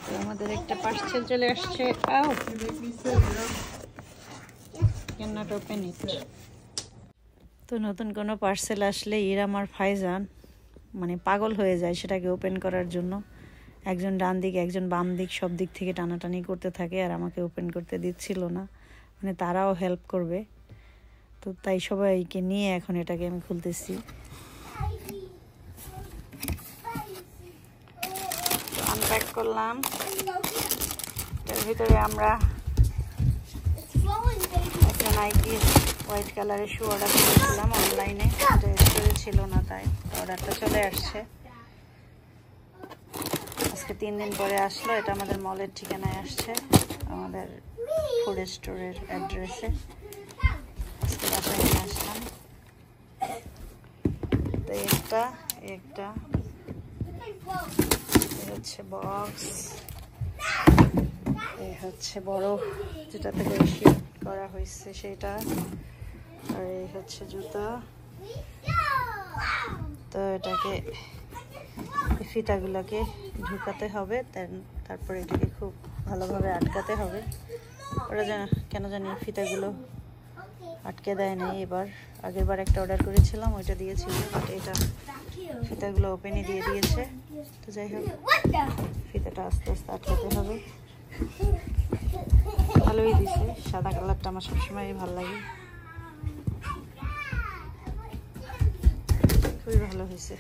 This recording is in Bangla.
তো আমাদের একটা পার্সেল চলে আসছে। আও ক্যানট ওপেন ইট। তো নতুন কোনো পার্সেল আসলে ইরাম আর ফাইজান মানে পাগল হয়ে যায় সেটাকে ওপেন করার জন্য। একজন ডান দিক একজন বাম দিক সব দিক থেকে টানাটানি করতে থাকে, আর আমাকে ওপেন করতে দিচ্ছিল না, মানে তারাও হেল্প করবে। তো তাই সবাইকে নিয়ে এখন এটাকে আমি খুলতেছি। আনপ্যাক করলাম। এর ভিতরে আমরা একটা নাইকির হোয়াইট কালারের শু অর্ডার করেছিলাম অনলাইনে, এটা স্টোরে ছিল না, তাই অর্ডারটা চলে আসছে। আজকে 3 দিন পরে আসলো। এটা আমাদের মলের ঠিকানায় আসছে, আমাদের ফুড স্টোরের অ্যাড্রেসে। আজকে বাসায় নিয়ে আসলাম। তো একটা হচ্ছে বক্স, এই হচ্ছে বড় যেটা থেকে শিপ করা হয়েছে সেটা, আর এই হচ্ছে জুতা। তো এটাকে ফিতাগুলোকে ঢুকাতে হবে, তারপরে এটাকে খুব ভালোভাবে আটকাতে হবে। ওরা কেন জানি ফিতাগুলো আটকে দেয় নাই এবার। আগের বার একটা অর্ডার করেছিলাম, ওইটা দিয়েছিল, বাট এটা ফিতাগুলো ওপেনই দিয়ে দিয়েছে। তো যাই হোক, ফিতাটা আস্তে আস্তে আটকাতে হবে। ভালোই দিছে, সাদা কালারটা আমার সবসময় ভালো লাগে, খুবই ভালো হয়েছে।